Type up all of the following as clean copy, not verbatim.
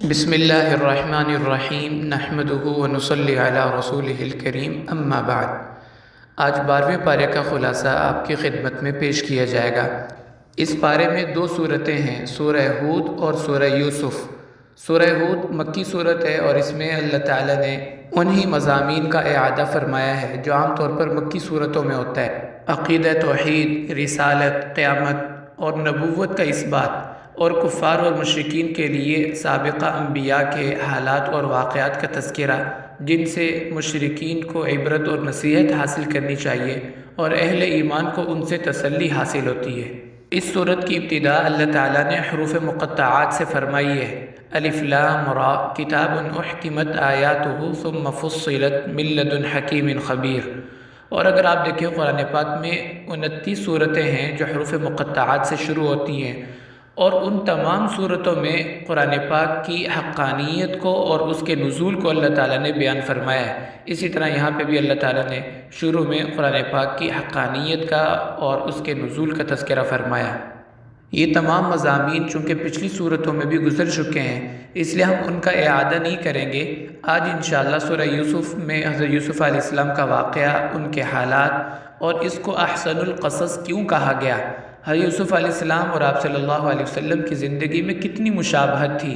بسم اللہ الرحمن الرحیم نحمدہ ونصلی علی رسولہ الکریم اما بعد۔ آج 12ویں پارے کا خلاصہ آپ کی خدمت میں پیش کیا جائے گا۔ اس پارے میں دو صورتیں ہیں، سورہ ہود اور سورہ یوسف۔ سورہ ہود مکی صورت ہے اور اس میں اللہ تعالیٰ نے انہی مضامین کا اعادہ فرمایا ہے جو عام طور پر مکی صورتوں میں ہوتا ہے، عقیدہ توحید، رسالت، قیامت اور نبوت کا اثبات، اور کفار اور مشرکین کے لیے سابقہ انبیاء کے حالات اور واقعات کا تذکرہ جن سے مشرکین کو عبرت اور نصیحت حاصل کرنی چاہیے اور اہل ایمان کو ان سے تسلی حاصل ہوتی ہے۔ اس صورت کی ابتدا اللہ تعالیٰ نے حروف مقطعات سے فرمائی ہے۔ الف لام را کتاب احکمت آیاتہ ثم فصلت من لدن حکیم خبیر۔ اور اگر آپ دیکھیں قرآن پاک میں 29 صورتیں ہیں جو حروف مقطعات سے شروع ہوتی ہیں، اور ان تمام صورتوں میں قرآن پاک کی حقانیت کو اور اس کے نزول کو اللہ تعالیٰ نے بیان فرمایا ہے۔ اسی طرح یہاں پہ بھی اللہ تعالیٰ نے شروع میں قرآن پاک کی حقانیت کا اور اس کے نزول کا تذکرہ فرمایا۔ یہ تمام مضامین چونکہ پچھلی صورتوں میں بھی گزر چکے ہیں، اس لیے ہم ان کا اعادہ نہیں کریں گے۔ آج انشاءاللہ سورہ یوسف میں حضرت یوسف علیہ السلام کا واقعہ، ان کے حالات اور اس کو احسن القصص کیوں کہا گیا، حضرت یوسف علیہ السلام اور آپ صلی اللہ علیہ وسلم کی زندگی میں کتنی مشابہت تھی،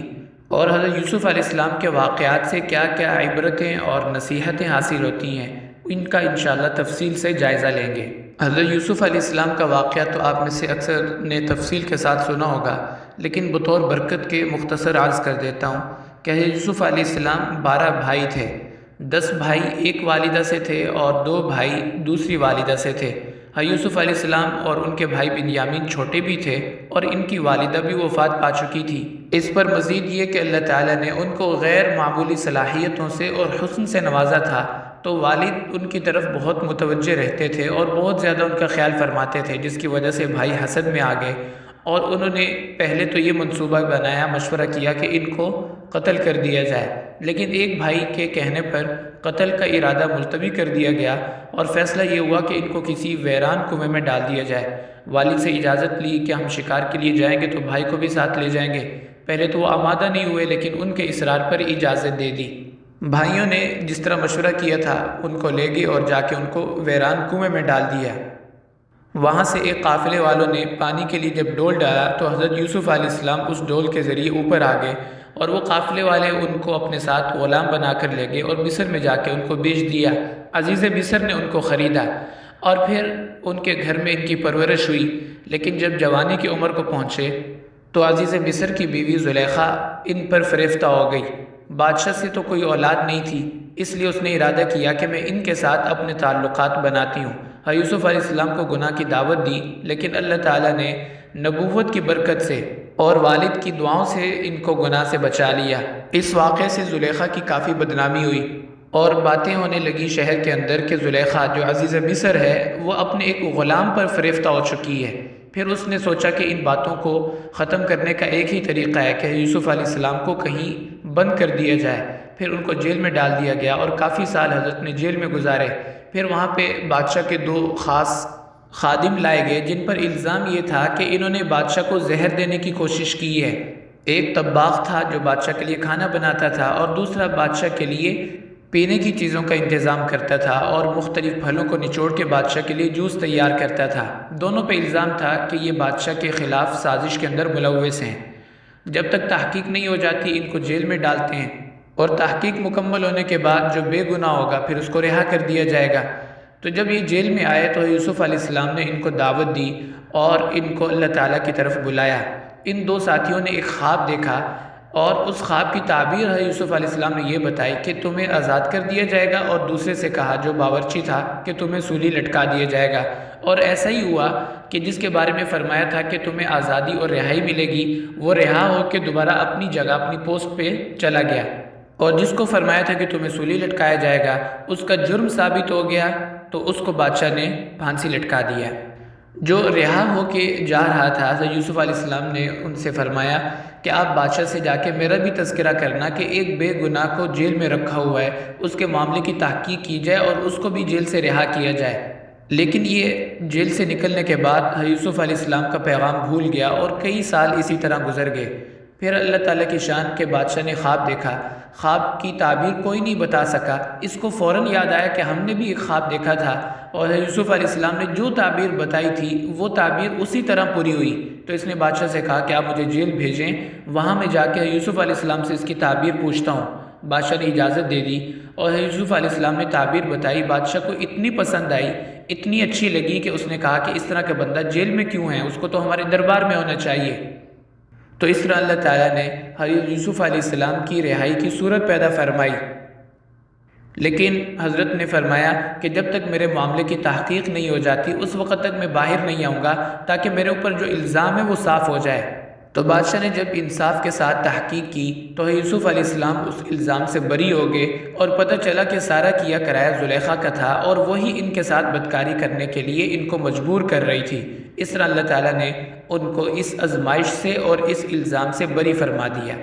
اور حضرت یوسف علیہ السلام کے واقعات سے کیا کیا عبرتیں اور نصیحتیں حاصل ہوتی ہیں، ان کا انشاءاللہ تفصیل سے جائزہ لیں گے۔ حضرت یوسف علیہ السلام کا واقعہ تو آپ میں سے اکثر نے تفصیل کے ساتھ سنا ہوگا، لیکن بطور برکت کے مختصر عرض کر دیتا ہوں کہ حضرت یوسف علیہ السلام 12 بھائی تھے۔ 10 بھائی ایک والدہ سے تھے اور 2 بھائی دوسری والدہ سے تھے۔ حضرت یوسف علیہ السلام اور ان کے بھائی بنیامین چھوٹے بھی تھے اور ان کی والدہ بھی وفات پا چکی تھی۔ اس پر مزید یہ کہ اللہ تعالیٰ نے ان کو غیر معمولی صلاحیتوں سے اور حسن سے نوازا تھا، تو والد ان کی طرف بہت متوجہ رہتے تھے اور بہت زیادہ ان کا خیال فرماتے تھے، جس کی وجہ سے بھائی حسد میں آ گئے اور انہوں نے پہلے تو یہ منصوبہ بنایا، مشورہ کیا کہ ان کو قتل کر دیا جائے، لیکن ایک بھائی کے کہنے پر قتل کا ارادہ ملتوی کر دیا گیا اور فیصلہ یہ ہوا کہ ان کو کسی ویران کنویں میں ڈال دیا جائے۔ والد سے اجازت لی کہ ہم شکار کے لیے جائیں گے تو بھائی کو بھی ساتھ لے جائیں گے۔ پہلے تو وہ آمادہ نہیں ہوئے، لیکن ان کے اصرار پر اجازت دے دی۔ بھائیوں نے جس طرح مشورہ کیا تھا ان کو لے گئے اور جا کے ان کو ویران کنویں میں ڈال دیا۔ وہاں سے ایک قافلے والوں نے پانی کے لیے جب ڈول ڈالا تو حضرت یوسف علیہ السلام اس ڈول کے ذریعے اوپر آ گئے، اور وہ قافلے والے ان کو اپنے ساتھ غلام بنا کر لے گئے اور مصر میں جا کے ان کو بیچ دیا۔ عزیز مصر نے ان کو خریدا اور پھر ان کے گھر میں ان کی پرورش ہوئی، لیکن جب جوانی کی عمر کو پہنچے تو عزیز مصر کی بیوی زلیخا ان پر فریفتہ ہو گئی۔ بادشاہ سے تو کوئی اولاد نہیں تھی، اس لیے اس نے ارادہ کیا کہ میں ان کے ساتھ اپنے تعلقات بناتی ہوں۔ حضرت یوسف علیہ السلام کو گناہ کی دعوت دی، لیکن اللہ تعالیٰ نے نبوت کی برکت سے اور والد کی دعاؤں سے ان کو گناہ سے بچا لیا۔ اس واقعے سے زلیخا کی کافی بدنامی ہوئی اور باتیں ہونے لگی شہر کے اندر کہ زلیخا جو عزیز مصر ہے وہ اپنے ایک غلام پر فریفتہ ہو چکی ہے۔ پھر اس نے سوچا کہ ان باتوں کو ختم کرنے کا ایک ہی طریقہ ہے کہ یوسف علیہ السلام کو کہیں بند کر دیا جائے۔ پھر ان کو جیل میں ڈال دیا گیا اور کافی سال حضرت نے جیل میں گزارے۔ پھر وہاں پہ بادشاہ کے 2 خاص خادم لائے گئے جن پر الزام یہ تھا کہ انہوں نے بادشاہ کو زہر دینے کی کوشش کی ہے۔ ایک طباخ تھا جو بادشاہ کے لیے کھانا بناتا تھا اور دوسرا بادشاہ کے لیے پینے کی چیزوں کا انتظام کرتا تھا اور مختلف پھلوں کو نچوڑ کے بادشاہ کے لیے جوس تیار کرتا تھا۔ دونوں پہ الزام تھا کہ یہ بادشاہ کے خلاف سازش کے اندر ملوث ہیں۔ جب تک تحقیق نہیں ہو جاتی ان کو جیل میں ڈالتے ہیں، اور تحقیق مکمل ہونے کے بعد جو بے گناہ ہوگا پھر اس کو رہا کر دیا جائے گا۔ تو جب یہ جیل میں آئے تو یوسف علیہ السلام نے ان کو دعوت دی اور ان کو اللہ تعالیٰ کی طرف بلایا۔ ان 2 ساتھیوں نے ایک خواب دیکھا اور اس خواب کی تعبیر ہے یوسف علیہ السلام نے یہ بتائی کہ تمہیں آزاد کر دیا جائے گا، اور دوسرے سے کہا جو باورچی تھا کہ تمہیں سولی لٹکا دیا جائے گا۔ اور ایسا ہی ہوا کہ جس کے بارے میں فرمایا تھا کہ تمہیں آزادی اور رہائی ملے گی، وہ رہا ہو کے دوبارہ اپنی جگہ اپنی پوسٹ پہ چلا گیا، اور جس کو فرمایا تھا کہ تمہیں سولی لٹکایا جائے گا اس کا جرم ثابت ہو گیا تو اس کو بادشاہ نے پھانسی لٹکا دیا۔ جو رہا ہو کے جا رہا تھا حضرت یوسف علیہ السلام نے ان سے فرمایا کہ آپ بادشاہ سے جا کے میرا بھی تذکرہ کرنا کہ ایک بے گناہ کو جیل میں رکھا ہوا ہے، اس کے معاملے کی تحقیق کی جائے اور اس کو بھی جیل سے رہا کیا جائے۔ لیکن یہ جیل سے نکلنے کے بعد حضرت یوسف علیہ السلام کا پیغام بھول گیا اور کئی سال اسی طرح گزر گئے۔ پھر اللہ تعالیٰ کی شان کے بادشاہ نے خواب دیکھا، خواب کی تعبیر کوئی نہیں بتا سکا۔ اس کو فوراً یاد آیا کہ ہم نے بھی ایک خواب دیکھا تھا، اور یوسف علیہ السلام نے جو تعبیر بتائی تھی وہ تعبیر اسی طرح پوری ہوئی۔ تو اس نے بادشاہ سے کہا کہ آپ مجھے جیل بھیجیں، وہاں میں جا کے یوسف علیہ السلام سے اس کی تعبیر پوچھتا ہوں۔ بادشاہ نے اجازت دے دی، اور یوسف علیہ السلام نے تعبیر بتائی۔ بادشاح کو اتنی پسند آئی، اتنی اچھی لگی کہ اس نے کہا کہ اس طرح کا بندہ جیل میں کیوں ہے، اس کو تو ہمارے دربار میں ہونا چاہیے۔ تو اس طرح اللہ تعالیٰ نے حضرت یوسف علیہ السلام کی رہائی کی صورت پیدا فرمائی۔ لیکن حضرت نے فرمایا کہ جب تک میرے معاملے کی تحقیق نہیں ہو جاتی اس وقت تک میں باہر نہیں آؤں گا، تاکہ میرے اوپر جو الزام ہے وہ صاف ہو جائے۔ تو بادشاہ نے جب انصاف کے ساتھ تحقیق کی تو یوسف علیہ السلام اس الزام سے بری ہو گئے، اور پتہ چلا کہ سارا کیا کرایا زلیخا کا تھا، اور وہی ان کے ساتھ بدکاری کرنے کے لیے ان کو مجبور کر رہی تھی۔ اس طرح اللہ تعالیٰ نے ان کو اس آزمائش سے اور اس الزام سے بری فرما دیا۔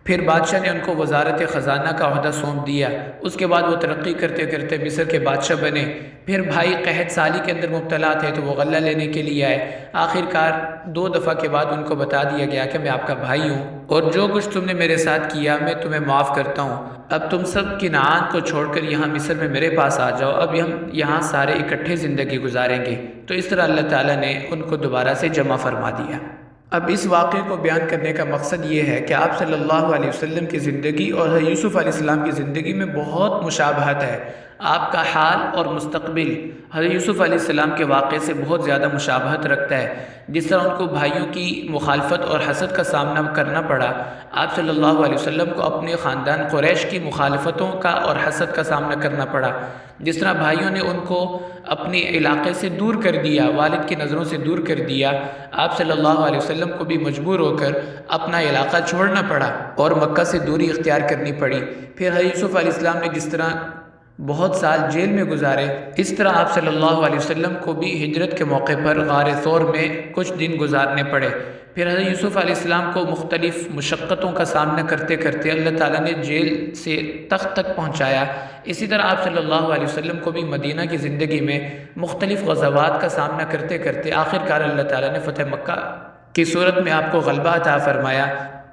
پھر بادشاہ نے ان کو وزارت خزانہ کا عہدہ سونپ دیا۔ اس کے بعد وہ ترقی کرتے کرتے مصر کے بادشاہ بنے۔ پھر بھائی قحط سالی کے اندر مبتلا تھے تو وہ غلہ لینے کے لیے آئے۔ آخر کار 2 دفعہ کے بعد ان کو بتا دیا گیا کہ میں آپ کا بھائی ہوں، اور جو کچھ تم نے میرے ساتھ کیا میں تمہیں معاف کرتا ہوں۔ اب تم سب کنعان کو چھوڑ کر یہاں مصر میں میرے پاس آ جاؤ، اب ہم یہاں سارے اکٹھے زندگی گزاریں گے۔ تو اس طرح اللہ تعالیٰ نے ان کو دوبارہ سے جمع فرما دیا۔ اب اس واقعے کو بیان کرنے کا مقصد یہ ہے کہ آپ صلی اللہ علیہ وسلم کی زندگی اور حضرت یوسف علیہ السلام کی زندگی میں بہت مشابہت ہے۔ آپ کا حال اور مستقبل حضرت یوسف علیہ السلام کے واقعے سے بہت زیادہ مشابہت رکھتا ہے۔ جس طرح ان کو بھائیوں کی مخالفت اور حسد کا سامنا کرنا پڑا، آپ صلی اللہ علیہ وسلم کو اپنے خاندان قریش کی مخالفتوں کا اور حسد کا سامنا کرنا پڑا۔ جس طرح بھائیوں نے ان کو اپنے علاقے سے دور کر دیا، والد کی نظروں سے دور کر دیا، آپ صلی اللہ علیہ وسلم کو بھی مجبور ہو کر اپنا علاقہ چھوڑنا پڑا اور مکہ سے دوری اختیار کرنی پڑی۔ پھر حضرت یوسف علیہ السلام نے جس طرح بہت سال جیل میں گزارے، اس طرح آپ صلی اللہ علیہ وسلم کو بھی ہجرت کے موقع پر غار ثور میں کچھ دن گزارنے پڑے۔ پھر حضرت یوسف علیہ السلام کو مختلف مشقتوں کا سامنا کرتے کرتے اللہ تعالیٰ نے جیل سے تخت تک پہنچایا۔ اسی طرح آپ صلی اللہ علیہ وسلم کو بھی مدینہ کی زندگی میں مختلف غزوات کا سامنا کرتے کرتے آخر کار اللہ تعالیٰ نے فتح مکہ کی صورت میں آپ کو غلبہ عطا فرمایا۔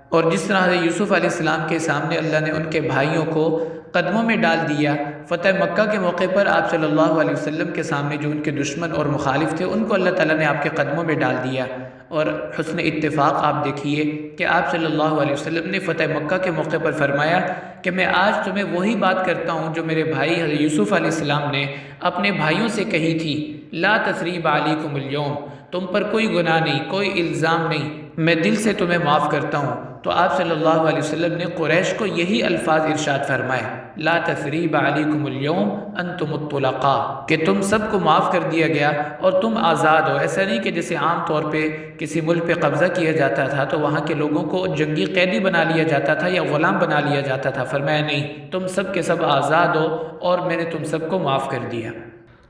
اور جس طرح حضرت یوسف علیہ السلام کے سامنے اللہ نے ان کے بھائیوں کو قدموں میں ڈال دیا، فتح مکہ کے موقع پر آپ صلی اللہ علیہ وسلم کے سامنے جو ان کے دشمن اور مخالف تھے ان کو اللہ تعالیٰ نے آپ کے قدموں میں ڈال دیا۔ اور حسن اتفاق آپ دیکھیے کہ آپ صلی اللہ علیہ وسلم نے فتح مکہ کے موقع پر فرمایا کہ میں آج تمہیں وہی بات کرتا ہوں جو میرے بھائی حضرت یوسف علیہ السلام نے اپنے بھائیوں سے کہی تھی، لا تثریب علیکم اليوم، تم پر کوئی گناہ نہیں، کوئی الزام نہیں، میں دل سے تمہیں معاف کرتا ہوں۔ تو آپ صلی اللہ علیہ وسلم نے قریش کو یہی الفاظ ارشاد فرمائے، لا تثریب علیکم اليوم انتم الطلقاء، کہ تم سب کو معاف کر دیا گیا اور تم آزاد ہو۔ ایسا نہیں کہ جیسے عام طور پہ کسی ملک پہ قبضہ کیا جاتا تھا تو وہاں کے لوگوں کو جنگی قیدی بنا لیا جاتا تھا یا غلام بنا لیا جاتا تھا، فرمایا نہیں، تم سب کے سب آزاد ہو اور میں نے تم سب کو معاف کر دیا۔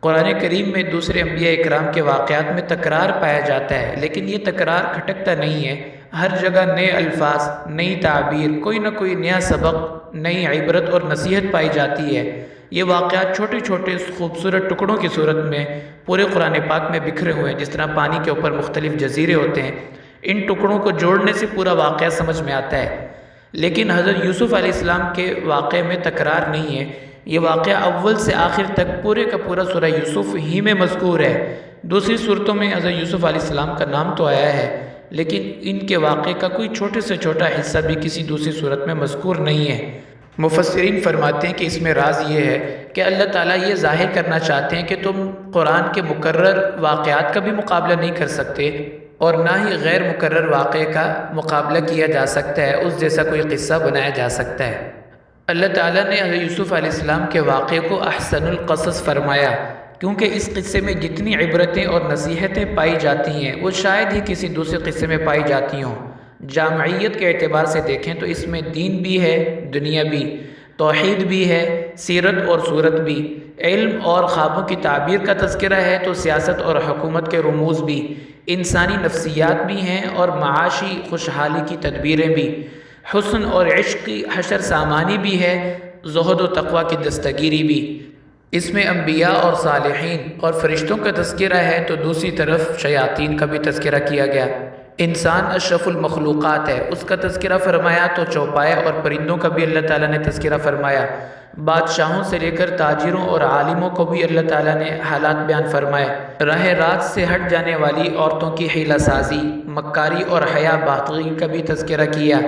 قرآن کریم میں دوسرے انبیاء اکرام کے واقعات میں تکرار پایا جاتا ہے، لیکن یہ تکرار کھٹکتا نہیں ہے۔ ہر جگہ نئے الفاظ، نئی تعبیر، کوئی نہ کوئی نیا سبق، نئی عبرت اور نصیحت پائی جاتی ہے۔ یہ واقعات چھوٹے چھوٹے خوبصورت ٹکڑوں کی صورت میں پورے قرآن پاک میں بکھرے ہوئے ہیں، جس طرح پانی کے اوپر مختلف جزیرے ہوتے ہیں۔ ان ٹکڑوں کو جوڑنے سے پورا واقعہ سمجھ میں آتا ہے۔ لیکن حضرت یوسف علیہ السلام کے واقعے میں تکرار نہیں ہے۔ یہ واقعہ اول سے آخر تک پورے کا پورا سورہ یوسف ہی میں مذکور ہے۔ دوسری صورتوں میں حضرت یوسف علیہ السلام کا نام تو آیا ہے، لیکن ان کے واقعے کا کوئی چھوٹے سے چھوٹا حصہ بھی کسی دوسری صورت میں مذکور نہیں ہے۔ مفسرین فرماتے ہیں کہ اس میں راز یہ ہے کہ اللہ تعالیٰ یہ ظاہر کرنا چاہتے ہیں کہ تم قرآن کے مکرر واقعات کا بھی مقابلہ نہیں کر سکتے، اور نہ ہی غیر مکرر واقعے کا مقابلہ کیا جا سکتا ہے، اس جیسا کوئی قصہ بنایا جا سکتا ہے۔ اللہ تعالیٰ نے حضرت یوسف علیہ السلام کے واقعے کو احسن القصص فرمایا، کیونکہ اس قصے میں جتنی عبرتیں اور نصیحتیں پائی جاتی ہیں وہ شاید ہی کسی دوسرے قصے میں پائی جاتی ہوں۔ جامعیت کے اعتبار سے دیکھیں تو اس میں دین بھی ہے، دنیا بھی، توحید بھی ہے، سیرت اور صورت بھی، علم اور خوابوں کی تعبیر کا تذکرہ ہے تو سیاست اور حکومت کے رموز بھی، انسانی نفسیات بھی ہیں اور معاشی خوشحالی کی تدبیریں بھی، حسن اور عشق کی حشر سامانی بھی ہے، زہد و تقوی کی دستگیری بھی۔ اس میں انبیاء اور صالحین اور فرشتوں کا تذکرہ ہے تو دوسری طرف شیاطین کا بھی تذکرہ کیا گیا۔ انسان اشرف المخلوقات ہے، اس کا تذکرہ فرمایا تو چوپائے اور پرندوں کا بھی اللہ تعالیٰ نے تذکرہ فرمایا، بادشاہوں سے لے کر تاجروں اور عالموں کو بھی اللہ تعالیٰ نے حالات بیان فرمائے، راہ راست سے ہٹ جانے والی عورتوں کی حیلہ سازی، مکاری اور حیا باطلی کا بھی تذکرہ کیا،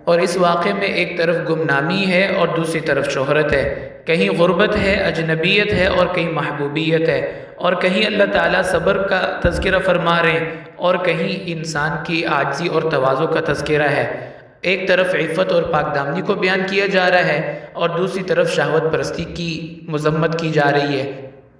اور اس واقعے میں ایک طرف گمنامی ہے اور دوسری طرف شہرت ہے، کہیں غربت ہے، اجنبیت ہے، اور کہیں محبوبیت ہے، اور کہیں اللہ تعالیٰ صبر کا تذکرہ فرما رہے ہیں اور کہیں انسان کی عاجزی اور تواضع کا تذکرہ ہے۔ ایک طرف عفت اور پاک دامنی کو بیان کیا جا رہا ہے اور دوسری طرف شہوت پرستی کی مذمت کی جا رہی ہے،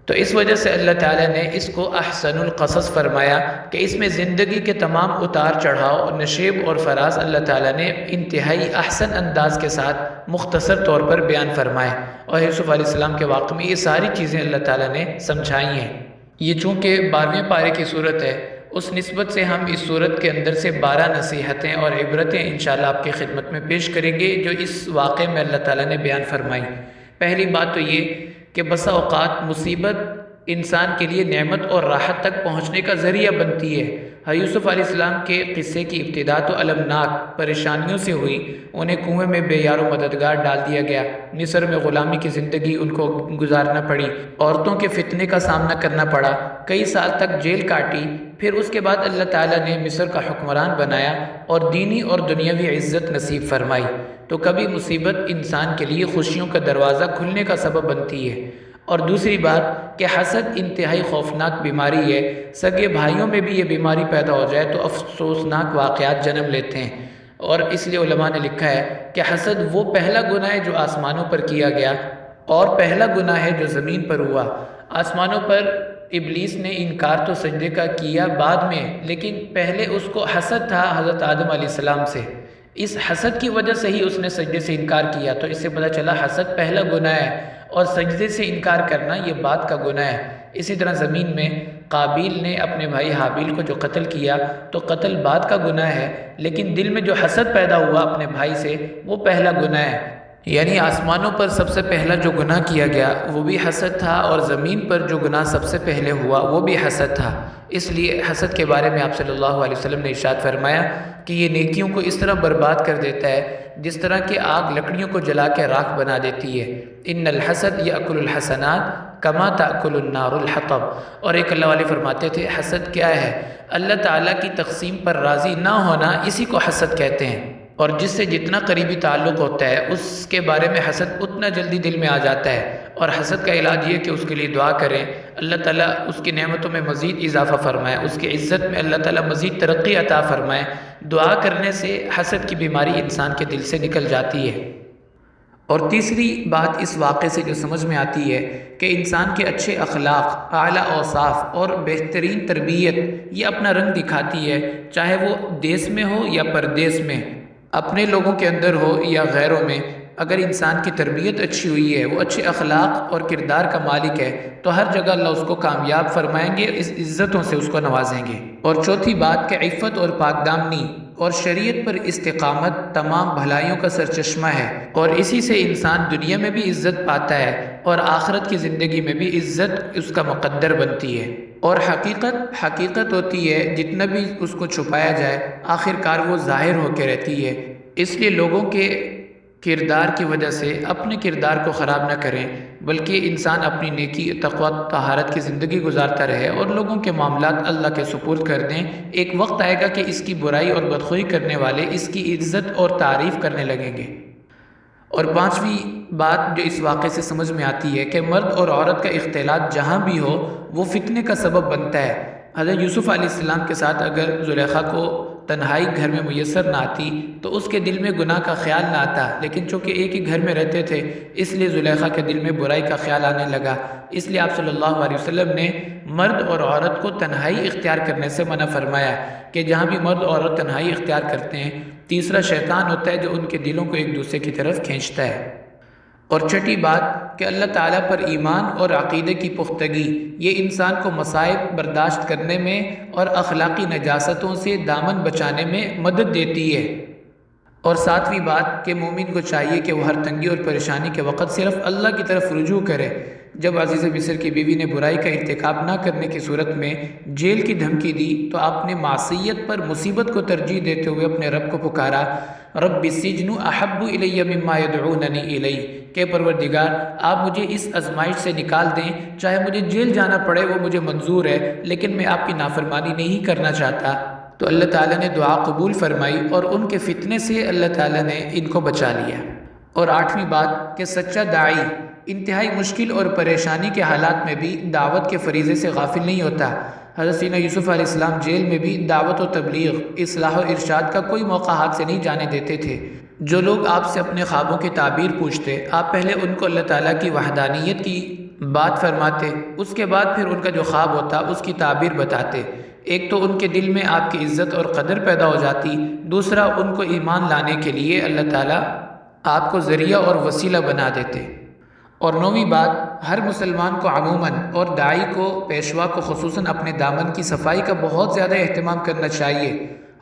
تو اس وجہ سے اللہ تعالیٰ نے اس کو احسن القصص فرمایا کہ اس میں زندگی کے تمام اتار چڑھاؤ، نشیب اور فراز اللہ تعالیٰ نے انتہائی احسن انداز کے ساتھ مختصر طور پر بیان فرمائے، اور یوسف علیہ السلام کے واقعے میں یہ ساری چیزیں اللہ تعالیٰ نے سمجھائی ہیں۔ یہ چونکہ 12ویں پارے کی صورت ہے، اس نسبت سے ہم اس صورت کے اندر سے 12 نصیحتیں اور عبرتیں انشاءاللہ آپ کی خدمت میں پیش کریں گے جو اس واقعے میں اللہ تعالیٰ نے بیان فرمائی۔ پہلی بات تو یہ کہ بسا اوقات مصیبت انسان کے لیے نعمت اور راحت تک پہنچنے کا ذریعہ بنتی ہے۔ یوسف علیہ السلام کے قصے کی ابتدا تو المناک پریشانیوں سے ہوئی، انہیں کنویں میں بے یار و مددگار ڈال دیا گیا، مصر میں غلامی کی زندگی ان کو گزارنا پڑی، عورتوں کے فتنے کا سامنا کرنا پڑا، کئی سال تک جیل کاٹی، پھر اس کے بعد اللہ تعالیٰ نے مصر کا حکمران بنایا اور دینی اور دنیاوی عزت نصیب فرمائی۔ تو کبھی مصیبت انسان کے لیے خوشیوں کا دروازہ کھلنے کا سبب بنتی ہے، اور دوسری بات کہ حسد انتہائی خوفناک بیماری ہے، سگے بھائیوں میں بھی یہ بیماری پیدا ہو جائے تو افسوسناک واقعات جنم لیتے ہیں، اور اس لیے علماء نے لکھا ہے کہ حسد وہ پہلا گناہ ہے جو آسمانوں پر کیا گیا اور پہلا گناہ ہے جو زمین پر ہوا۔ آسمانوں پر ابلیس نے انکار تو سجدے کا کیا بعد میں، لیکن پہلے اس کو حسد تھا حضرت آدم علیہ السلام سے، اس حسد کی وجہ سے ہی اس نے سجدے سے انکار کیا، تو اس سے پتہ چلا حسد پہلا گناہ ہے اور سجدے سے انکار کرنا یہ بعد کا گناہ ہے۔ اسی طرح زمین میں قابیل نے اپنے بھائی حابیل کو جو قتل کیا تو قتل بعد کا گناہ ہے، لیکن دل میں جو حسد پیدا ہوا اپنے بھائی سے وہ پہلا گناہ ہے، یعنی آسمانوں پر سب سے پہلا جو گناہ کیا گیا وہ بھی حسد تھا، اور زمین پر جو گناہ سب سے پہلے ہوا وہ بھی حسد تھا۔ اس لیے حسد کے بارے میں آپ صلی اللہ علیہ وسلم نے ارشاد فرمایا کہ یہ نیکیوں کو اس طرح برباد کر دیتا ہے جس طرح کہ آگ لکڑیوں کو جلا کے راکھ بنا دیتی ہے۔ ان الحسد یاکل الحسنات کما تاکل النار الحطب، اور ایک اللہ والے فرماتے تھے حسد کیا ہے؟ اللہ تعالیٰ کی تقسیم پر راضی نہ ہونا، اسی کو حسد کہتے ہیں، اور جس سے جتنا قریبی تعلق ہوتا ہے اس کے بارے میں حسد اتنا جلدی دل میں آ جاتا ہے، اور حسد کا علاج یہ کہ اس کے لیے دعا کریں، اللہ تعالیٰ اس کی نعمتوں میں مزید اضافہ فرمائے، اس کی عزت میں اللہ تعالیٰ مزید ترقی عطا فرمائے۔ دعا کرنے سے حسد کی بیماری انسان کے دل سے نکل جاتی ہے۔ اور تیسری بات اس واقعے سے جو سمجھ میں آتی ہے کہ انسان کے اچھے اخلاق، اعلیٰ اوصاف اور بہترین تربیت یہ اپنا رنگ دکھاتی ہے، چاہے وہ دیس میں ہو یا پردیس میں، اپنے لوگوں کے اندر ہو یا غیروں میں۔ اگر انسان کی تربیت اچھی ہوئی ہے، وہ اچھے اخلاق اور کردار کا مالک ہے، تو ہر جگہ اللہ اس کو کامیاب فرمائیں گے، اس عزتوں سے اس کو نوازیں گے۔ اور چوتھی بات کہ عفت اور پاک دامنی اور شریعت پر استقامت تمام بھلائیوں کا سرچشمہ ہے، اور اسی سے انسان دنیا میں بھی عزت پاتا ہے اور آخرت کی زندگی میں بھی عزت اس کا مقدر بنتی ہے۔ اور حقیقت ہوتی ہے، جتنا بھی اس کو چھپایا جائے آخر کار وہ ظاہر ہو کے رہتی ہے۔ اس لیے لوگوں کے کردار کی وجہ سے اپنے کردار کو خراب نہ کریں، بلکہ انسان اپنی نیکی، تقوی، طہارت کی زندگی گزارتا رہے اور لوگوں کے معاملات اللہ کے سپرد کر دیں۔ ایک وقت آئے گا کہ اس کی برائی اور بدخوئی کرنے والے اس کی عزت اور تعریف کرنے لگیں گے۔ اور پانچویں بات جو اس واقعے سے سمجھ میں آتی ہے کہ مرد اور عورت کا اختلاط جہاں بھی ہو وہ فتنے کا سبب بنتا ہے۔ حضرت یوسف علیہ السلام کے ساتھ اگر زلیخا کو تنہائی گھر میں میسر نہ آتی تو اس کے دل میں گناہ کا خیال نہ آتا، لیکن چونکہ ایک ہی گھر میں رہتے تھے اس لیے زلیخا کے دل میں برائی کا خیال آنے لگا۔ اس لیے آپ صلی اللہ علیہ وسلم نے مرد اور عورت کو تنہائی اختیار کرنے سے منع فرمایا کہ جہاں بھی مرد اور عورت تنہائی اختیار کرتے ہیں، تیسرا شیطان ہوتا ہے جو ان کے دلوں کو ایک دوسرے کی طرف کھینچتا ہے۔ اور چھٹی بات کہ اللہ تعالیٰ پر ایمان اور عقیدے کی پختگی یہ انسان کو مصائب برداشت کرنے میں اور اخلاقی نجاستوں سے دامن بچانے میں مدد دیتی ہے۔ اور ساتویں بات کہ مومن کو چاہیے کہ وہ ہر تنگی اور پریشانی کے وقت صرف اللہ کی طرف رجوع کرے۔ جب عزیز مصر کی بیوی نے برائی کا ارتکاب نہ کرنے کی صورت میں جیل کی دھمکی دی تو آپ نے معصیت پر مصیبت کو ترجیح دیتے ہوئے اپنے رب کو پکارا، رب السجن احب الی مما یدعوننی الیہ، کہ پروردگار آپ مجھے اس آزمائش سے نکال دیں، چاہے مجھے جیل جانا پڑے وہ مجھے منظور ہے، لیکن میں آپ کی نافرمانی نہیں کرنا چاہتا۔ تو اللہ تعالیٰ نے دعا قبول فرمائی اور ان کے فتنے سے اللہ تعالیٰ نے ان کو بچا لیا۔ اور آٹھویں بات کہ سچا داعی انتہائی مشکل اور پریشانی کے حالات میں بھی دعوت کے فریضے سے غافل نہیں ہوتا۔ حضرت سیدنا یوسف علیہ السلام جیل میں بھی دعوت و تبلیغ، اصلاح و ارشاد کا کوئی موقع ہاتھ سے نہیں جانے دیتے تھے۔ جو لوگ آپ سے اپنے خوابوں کی تعبیر پوچھتے، آپ پہلے ان کو اللہ تعالیٰ کی وحدانیت کی بات فرماتے، اس کے بعد پھر ان کا جو خواب ہوتا اس کی تعبیر بتاتے۔ ایک تو ان کے دل میں آپ کی عزت اور قدر پیدا ہو جاتی، دوسرا ان کو ایمان لانے کے لیے اللہ تعالیٰ آپ کو ذریعہ اور وسیلہ بنا دیتے۔ اور نویں بات، ہر مسلمان کو عموماً اور داعی کو، پیشوا کو خصوصاً اپنے دامن کی صفائی کا بہت زیادہ اہتمام کرنا چاہیے۔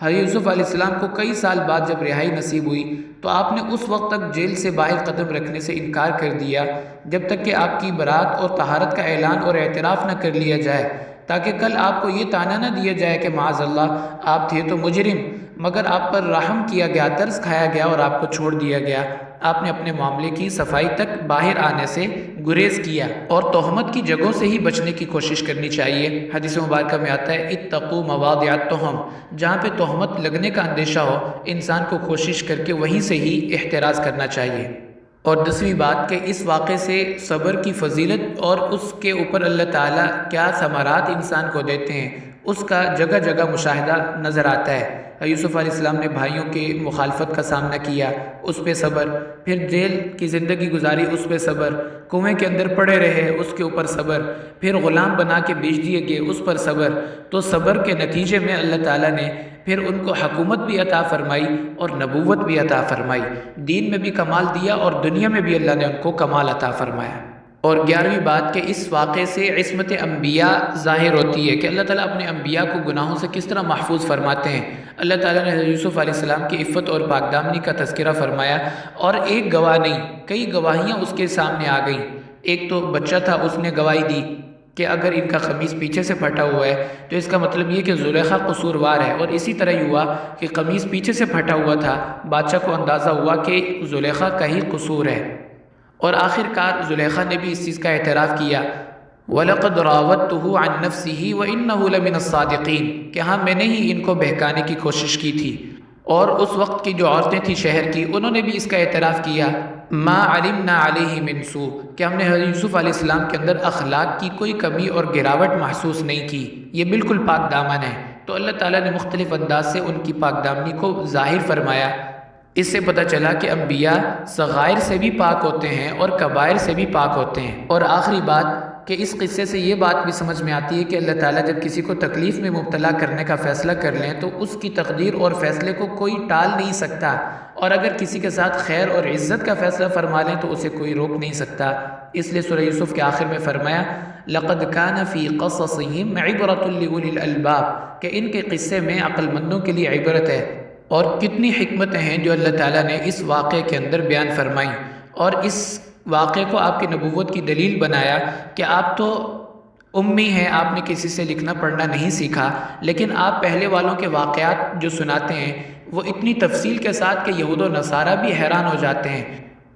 حضرت یوسف علیہ السلام کو کئی سال بعد جب رہائی نصیب ہوئی تو آپ نے اس وقت تک جیل سے باہر قدم رکھنے سے انکار کر دیا جب تک کہ آپ کی برات اور طہارت کا اعلان اور اعتراف نہ کر لیا جائے، تاکہ کل آپ کو یہ طعنہ نہ دیا جائے کہ معاذ اللہ آپ تھے تو مجرم، مگر آپ پر رحم کیا گیا، ترس کھایا گیا اور آپ کو چھوڑ دیا گیا۔ آپ نے اپنے معاملے کی صفائی تک باہر آنے سے گریز کیا اور تہمت کی جگہوں سے ہی بچنے کی کوشش کرنی چاہیے۔ حدیث مبارکہ میں آتا ہے اتقوا مواضع التہم، جہاں پہ تہمت لگنے کا اندیشہ ہو انسان کو کوشش کر کے وہیں سے ہی احتراز کرنا چاہیے۔ اور 10ویں بات کہ اس واقعے سے صبر کی فضیلت اور اس کے اوپر اللہ تعالیٰ کیا ثمرات انسان کو دیتے ہیں اس کا جگہ جگہ مشاہدہ نظر آتا ہے۔ یوسف علیہ السلام نے بھائیوں کی مخالفت کا سامنا کیا، اس پہ صبر، پھر جیل کی زندگی گزاری، اس پہ صبر، کنویں کے اندر پڑے رہے، اس کے اوپر صبر، پھر غلام بنا کے بیچ دیے گئے، اس پر صبر۔ تو صبر کے نتیجے میں اللہ تعالیٰ نے پھر ان کو حکومت بھی عطا فرمائی اور نبوت بھی عطا فرمائی، دین میں بھی کمال دیا اور دنیا میں بھی اللہ نے ان کو کمال عطا فرمایا۔ اور 11ویں بات کہ اس واقعے سے عصمت انبیاء ظاہر ہوتی ہے کہ اللہ تعالیٰ اپنے انبیاء کو گناہوں سے کس طرح محفوظ فرماتے ہیں۔ اللہ تعالیٰ نے حضرت یوسف علیہ السلام کی عفت اور پاکدامنی کا تذکرہ فرمایا، اور ایک گواہ نہیں کئی گواہیاں اس کے سامنے آ گئیں۔ ایک تو بچہ تھا، اس نے گواہی دی کہ اگر ان کا قمیص پیچھے سے پھٹا ہوا ہے تو اس کا مطلب یہ کہ زلیخا قصوروار ہے، اور اسی طرح ہی ہوا کہ قمیص پیچھے سے پھٹا ہوا تھا، بادشاہ کو اندازہ ہوا کہ زلیخا کا ہی قصور ہے، اور آخر کار زلیخا نے بھی اس چیز کا اعتراف کیا، وَلَقَدْ رَاوَدتُّهُ عَن نَفْسِهِ وَإِنَّهُ لَمِنَ الصَّادِقِينَ کہ ہاں میں نے ہی ان کو بہکانے کی کوشش کی تھی۔ اور اس وقت کی جو عورتیں تھیں شہر کی، انہوں نے بھی اس کا اعتراف کیا، ما علمنا علیہ من سوء کہ ہم نے حضرت یوسف علیہ السلام کے اندر اخلاق کی کوئی کمی اور گراوٹ محسوس نہیں کی، یہ بالکل پاک دامن ہے۔ تو اللہ تعالیٰ نے مختلف انداز سے ان کی پاک دامنی کو ظاہر فرمایا۔ اس سے پتہ چلا کہ انبیاء صغائر سے بھی پاک ہوتے ہیں اور کبائر سے بھی پاک ہوتے ہیں۔ اور آخری بات کہ اس قصے سے یہ بات بھی سمجھ میں آتی ہے کہ اللہ تعالیٰ جب کسی کو تکلیف میں مبتلا کرنے کا فیصلہ کر لیں تو اس کی تقدیر اور فیصلے کو کوئی ٹال نہیں سکتا، اور اگر کسی کے ساتھ خیر اور عزت کا فیصلہ فرما لیں تو اسے کوئی روک نہیں سکتا۔ اس لیے سورہ یوسف کے آخر میں فرمایا لَقَدْ كَانَ فِي قَصَصِهِمْ عِبْرَةٌ لِأُولِي الْأَلْبَابِ کہ ان کے قصے میں عقل مندوں کے لیے عبرت ہے۔ اور کتنی حکمتیں ہیں جو اللہ تعالیٰ نے اس واقعے کے اندر بیان فرمائیں، اور اس واقعے کو آپ کی نبوت کی دلیل بنایا کہ آپ تو امی ہیں، آپ نے کسی سے لکھنا پڑھنا نہیں سیکھا، لیکن آپ پہلے والوں کے واقعات جو سناتے ہیں وہ اتنی تفصیل کے ساتھ کہ یہود و نصارہ بھی حیران ہو جاتے ہیں،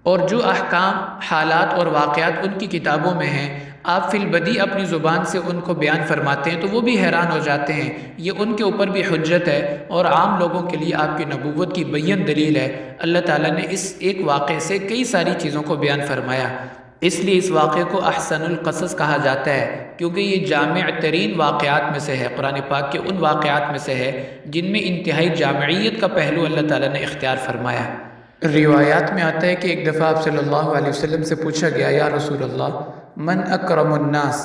اور جو احکام، حالات اور واقعات ان کی کتابوں میں ہیں آپ فی البدیہہ اپنی زبان سے ان کو بیان فرماتے ہیں تو وہ بھی حیران ہو جاتے ہیں۔ یہ ان کے اوپر بھی حجت ہے اور عام لوگوں کے لیے آپ کی نبوت کی بین دلیل ہے۔ اللہ تعالیٰ نے اس ایک واقعے سے کئی ساری چیزوں کو بیان فرمایا، اس لیے اس واقعے کو احسن القصص کہا جاتا ہے، کیونکہ یہ جامع ترین واقعات میں سے ہے، قرآن پاک کے ان واقعات میں سے ہے جن میں انتہائی جامعیت کا پہلو اللہ تعالیٰ نے اختیار فرمایا۔ روایات میں آتا ہے کہ ایک دفعہ آپ صلی اللہ علیہ وسلم سے پوچھا گیا، یا رسول اللہ من اکرم الناس،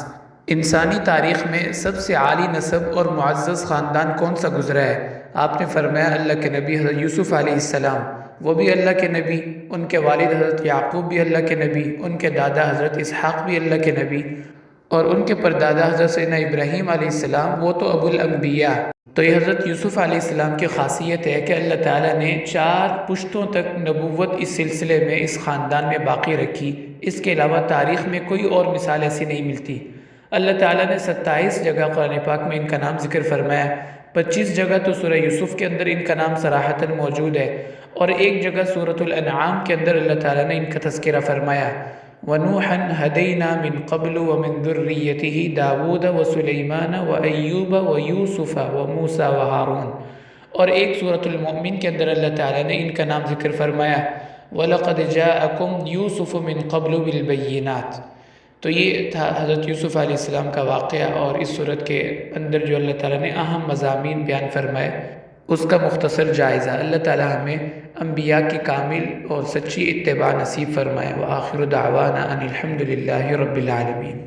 انسانی تاریخ میں سب سے عالی نسب اور معزز خاندان کون سا گزرا ہے؟ آپ نے فرمایا اللہ کے نبی حضرت یوسف علیہ السلام، وہ بھی اللہ کے نبی، ان کے والد حضرت یعقوب بھی اللہ کے نبی، ان کے دادا حضرت اسحاق بھی اللہ کے نبی، اور ان کے پردادا حضرت سیدنا ابراہیم علیہ السلام وہ تو ابو الانبیاء۔ تو یہ حضرت یوسف علیہ السلام کی خاصیت ہے کہ اللہ تعالیٰ نے 4 پشتوں تک نبوت اس سلسلے میں اس خاندان میں باقی رکھی۔ اس کے علاوہ تاریخ میں کوئی اور مثال ایسی نہیں ملتی۔ اللہ تعالیٰ نے 27 جگہ قرآن پاک میں ان کا نام ذکر فرمایا، 25 جگہ تو سورہ یوسف کے اندر ان کا نام صراحتاً موجود ہے، اور ایک جگہ سورۃ الانعام کے اندر اللہ تعالیٰ نے ان کا تذکرہ فرمایا، وَنُوحًا هَدَيْنَا مِن قَبْلُ وَمِن ذُرِّيَّتِهِ دَاوُودَ وَسُلَيْمَانَ وَأَيُّوبَ وَيُوسُفَ وَمُوسَى وَهَارُونَ۔ اور ایک سورۃ المؤمن کے اندر اللہ تعالیٰ نے ان کا نام ذکر فرمایا، وَلَقَدْ جَاءَكُمْ يُوسُفُ مِن قَبْلُ بِالْبَيِّنَاتِ۔ تو یہ تھا حضرت یوسف علیہ السلام کا واقعہ، اور اس صورت کے اندر جو اللہ تعالیٰ نے اہم مضامین بیان فرمائے اس کا مختصر جائزہ۔ اللہ تعالیٰ ہمیں انبیاء کی کامل اور سچی اتباع نصیب فرمائے۔ وآخر دعوانا ان الحمد للہ رب العالمین۔